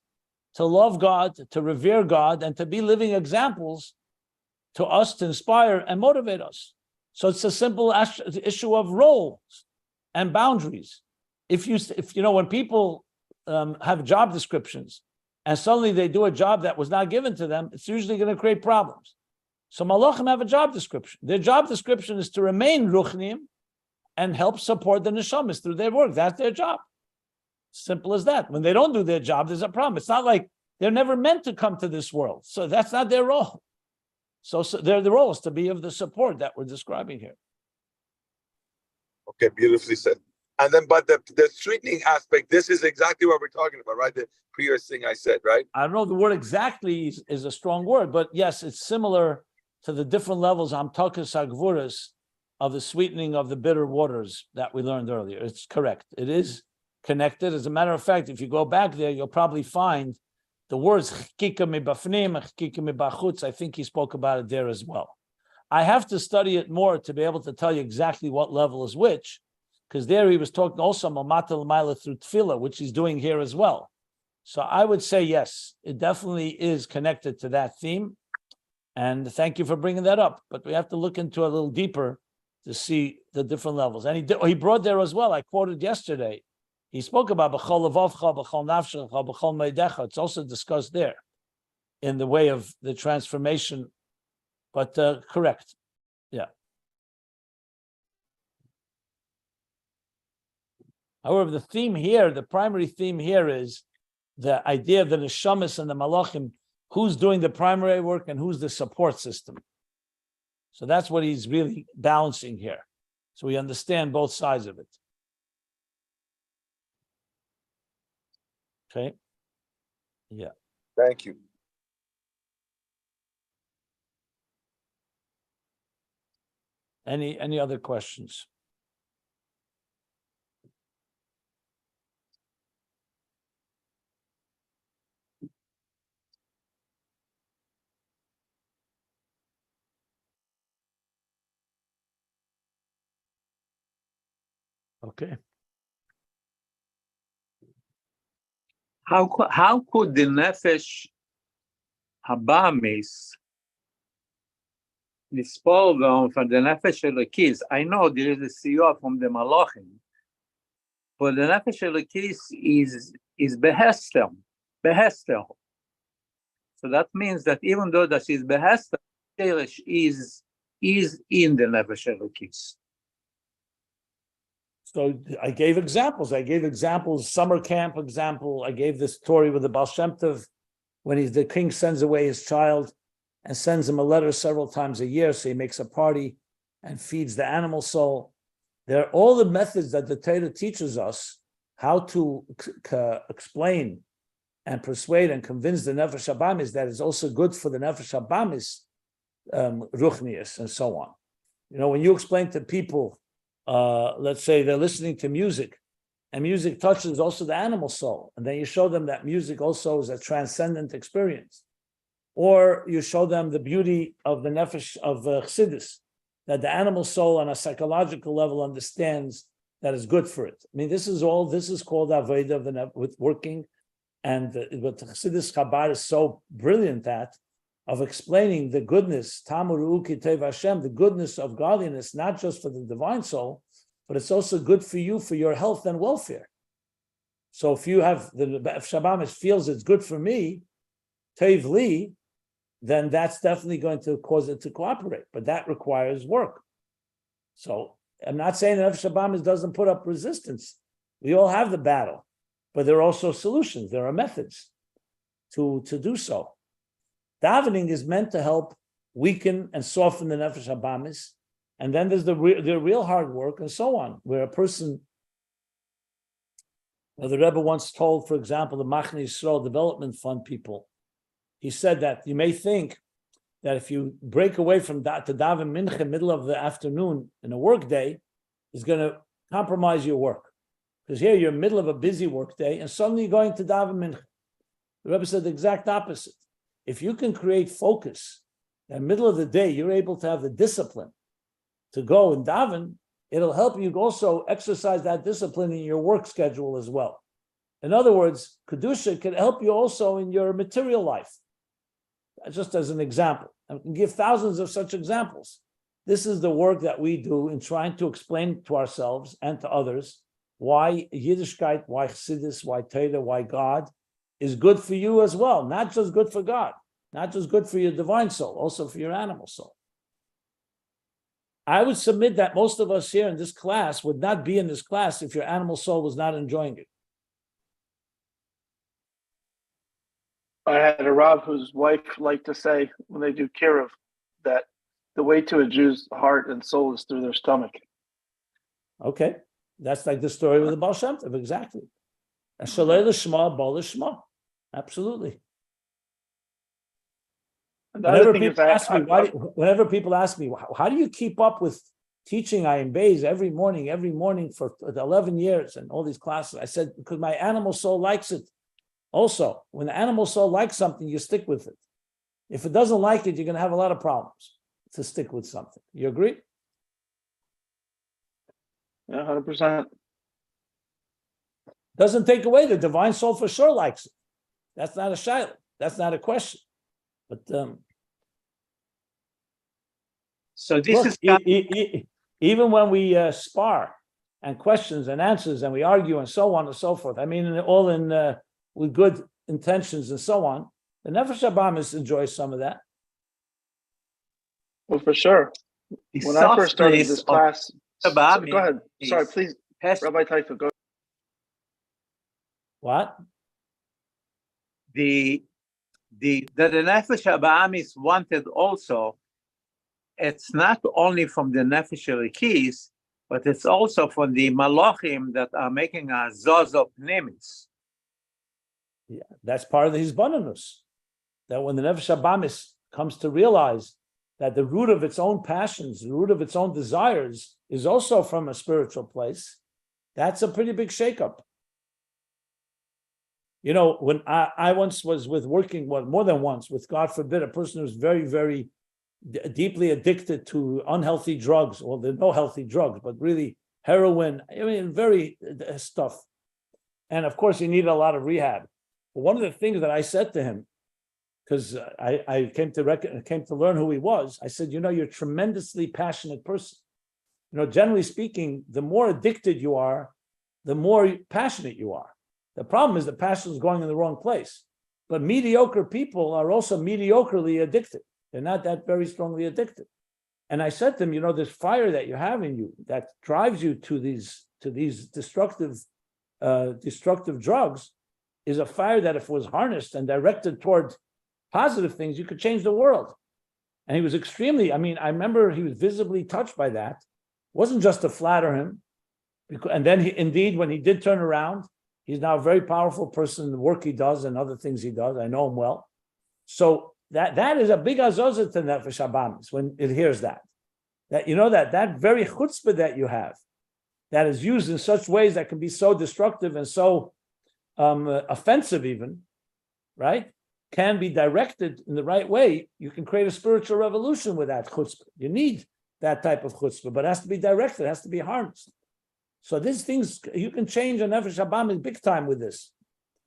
to love God, to revere God, and to be living examples to us, to inspire and motivate us. So it's a simple issue of roles and boundaries. If when people have job descriptions and suddenly they do a job that was not given to them, it's usually going to create problems. So malachim have a job description. Their job description is to remain ruchnim and help support the neshamas through their work. That's their job. Simple as that. When they don't do their job, there's a problem. It's not like they're never meant to come to this world. So that's not their role. So the role is to be of the support that we're describing here. Okay, beautifully said. And then, but the sweetening aspect, this is exactly what we're talking about, right? The previous thing I said, right? I don't know, the word exactly is a strong word, but yes, it's similar to the different levels, amtakas hagvuras, of the sweetening of the bitter waters that we learned earlier. It's correct. It is connected. As a matter of fact, if you go back there, you'll probably find the words chkika mibafnim, chkika mibachutz. I think he spoke about it there as well. I have to study it more to be able to tell you exactly what level is which, because there he was talking also mamata l'mayla through tefillah, which he's doing here as well. So I would say yes, it definitely is connected to that theme. And thank you for bringing that up. But we have to look into it a little deeper to see the different levels. And he brought there as well, I quoted yesterday, he spoke about b'chol levavcha, b'chol nafshecha, b'chol meidecha. It's also discussed there in the way of the transformation. But correct, yeah. However, the theme here, the primary theme here is the idea of the neshamas and the malachim, who's doing the primary work and who's the support system. So that's what he's really balancing here. So we understand both sides of it. Okay. Yeah. Thank you. Any other questions? Okay. How could the nefesh habamis nispoll from the nefesh elokis? I know there is a siyah from the malachim, but the nefesh elokis is behester. So that means that even though that she's behester, Sheresh is in the nefesh elokis. So I gave examples. Summer camp example. I gave this story with the Baal Shem Tov when the king sends away his child and sends him a letter several times a year. So he makes a party and feeds the animal soul. There are all the methods that the Torah teaches us how to explain and persuade and convince the Nefesh Habamis that is also good for the Nefesh Habamis, Ruchnius, and so on. You know, when you explain to people, let's say they're listening to music, and music touches also the animal soul, and then you show them that music also is a transcendent experience. Or you show them the beauty of the Nefesh of Chassidus, that the animal soul on a psychological level understands that is good for it. I mean, this is called Avodah of the with working, and what Chassidus Chabad is so brilliant at, of explaining the goodness, Tamuru Kitev Hashem, the goodness of godliness, not just for the divine soul, but it's also good for you, for your health and welfare. So if you have the Shabamis feels it's good for me, Tev Li, then that's definitely going to cause it to cooperate, but that requires work. So I'm not saying that Shabamis doesn't put up resistance. We all have the battle, but there are also solutions. There are methods to do so. Davening is meant to help weaken and soften the nefesh habamis, and then there's the real hard work and so on, where a person, the Rebbe once told, for example, the Machne Yisrael Development Fund people, he said that you may think that if you break away from that to daven mincha middle of the afternoon in a work day, is going to compromise your work, because here you're in the middle of a busy work day and suddenly you're going to daven mincha. The Rebbe said the exact opposite. If you can create focus, in the middle of the day, you're able to have the discipline to go and daven, it'll help you also exercise that discipline in your work schedule as well. In other words, Kedusha can help you also in your material life. Just as an example. I can give thousands of such examples. This is the work that we do in trying to explain to ourselves and to others why Yiddishkeit, why Chassidus, why Torah, why God is good for you as well, not just good for God, not just good for your divine soul, also for your animal soul. I would submit that most of us here in this class would not be in this class if your animal soul was not enjoying it. I had a Rav whose wife liked to say when they do kiruv that the way to a Jew's heart and soul is through their stomach. Okay, that's like the story with the Baal Shem Tov, exactly. Shalei l'shma, bo l'shma. Absolutely. Whenever people ask me, how do you keep up with teaching Ayin Beis every morning for 11 years and all these classes? I said, because my animal soul likes it. Also, when the animal soul likes something, you stick with it. If it doesn't like it, you're going to have a lot of problems to stick with something. You agree? Yeah, 100%. Doesn't take away the divine soul for sure likes it. That's not a shayla. That's not a question. But so this look, is even when we spar and questions and answers and we argue and so on and so forth. I mean, all in with good intentions and so on. The Nefesh Habamis enjoys some of that. Well, for sure. When I first started this class, go ahead. Sorry, please, Rabbi Taifa, go. What? The Nefesh Habamis wanted also, it's not only from the Nefesh Elikis, but it's also from the malachim that are making a zozo pnemis. Yeah, that's part of the hisbonenus. That when the nefesh habamis comes to realize that the root of its own passions, the root of its own desires, is also from a spiritual place, that's a pretty big shakeup. You know, when I once was working, well, more than once, with, God forbid, a person who's very, very deeply addicted to unhealthy drugs, or there are no healthy drugs, but really heroin, I mean, very stuff. And of course, he needed a lot of rehab. But one of the things that I said to him, because I came to learn who he was, I said, you know, you're a tremendously passionate person. You know, generally speaking, the more addicted you are, the more passionate you are. The problem is the passion is going in the wrong place. But mediocre people are also mediocrely addicted. They're not that very strongly addicted. And I said to him, you know, this fire that you have in you that drives you to these destructive drugs is a fire that, if it was harnessed and directed toward positive things, you could change the world. And he was extremely, I mean, I remember he was visibly touched by that. It wasn't just to flatter him. And then indeed, when he did turn around, he's now a very powerful person in the work he does and other things he does. I know him well. So that is a big azozah to nefesh habamis when it hears that. That, you know, that very chutzpah that you have, that is used in such ways that can be so destructive and so offensive even, right? Can be directed in the right way. You can create a spiritual revolution with that chutzpah. You need that type of chutzpah, but it has to be directed, it has to be harnessed. So these things, you can change a nefesh habamis big time with this,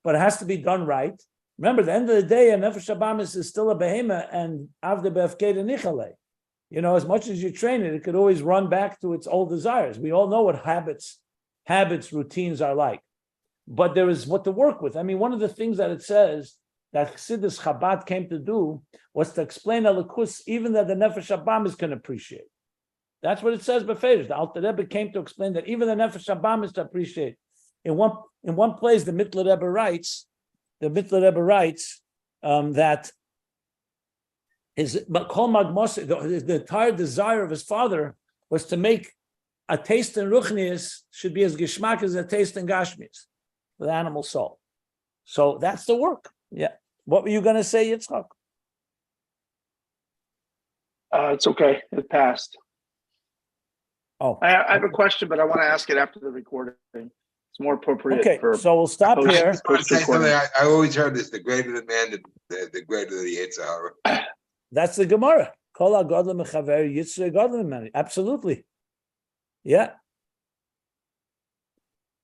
but it has to be done right. Remember, at the end of the day, a nefesh habamis is still a behemoth and avde be'afkeda nichale. You know, as much as you train it, it could always run back to its old desires. We all know what habits, routines are like. But there is what to work with. I mean, one of the things that it says that Chassidus Chabad came to do was to explain Elikus, even that the nefesh habamis can appreciate. That's what it says beferish. The Alter Rebbe came to explain that even the nefesh habamis to appreciate. In one place, the Mittler Rebbe writes that the entire desire of his father was to make a taste in Ruchnius should be as geschmack as a taste in Gashmius, the animal soul. So that's the work. Yeah. What were you going to say, Yitzchak? It's okay. It passed. Oh, I have a question, but I want to ask it after the recording. It's more appropriate. Okay, so we'll stop post- here. I just want to say something. I always heard this: the greater the man, the greater the Yitzhak. That's the Gemara. Kol hagadol mechaver yitzre gadol mimeni. Absolutely. Yeah.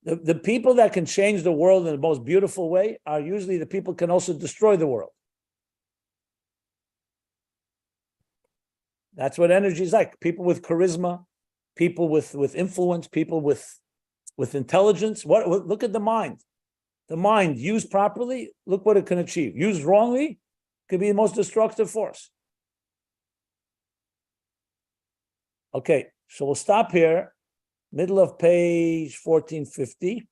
The people that can change the world in the most beautiful way are usually the people who can also destroy the world. That's what energy is like. People with charisma, people with influence, people with intelligence. Look at the mind. The mind used properly, look what it can achieve. Used wrongly, it could be the most destructive force. Okay, so we'll stop here. Middle of page 1450.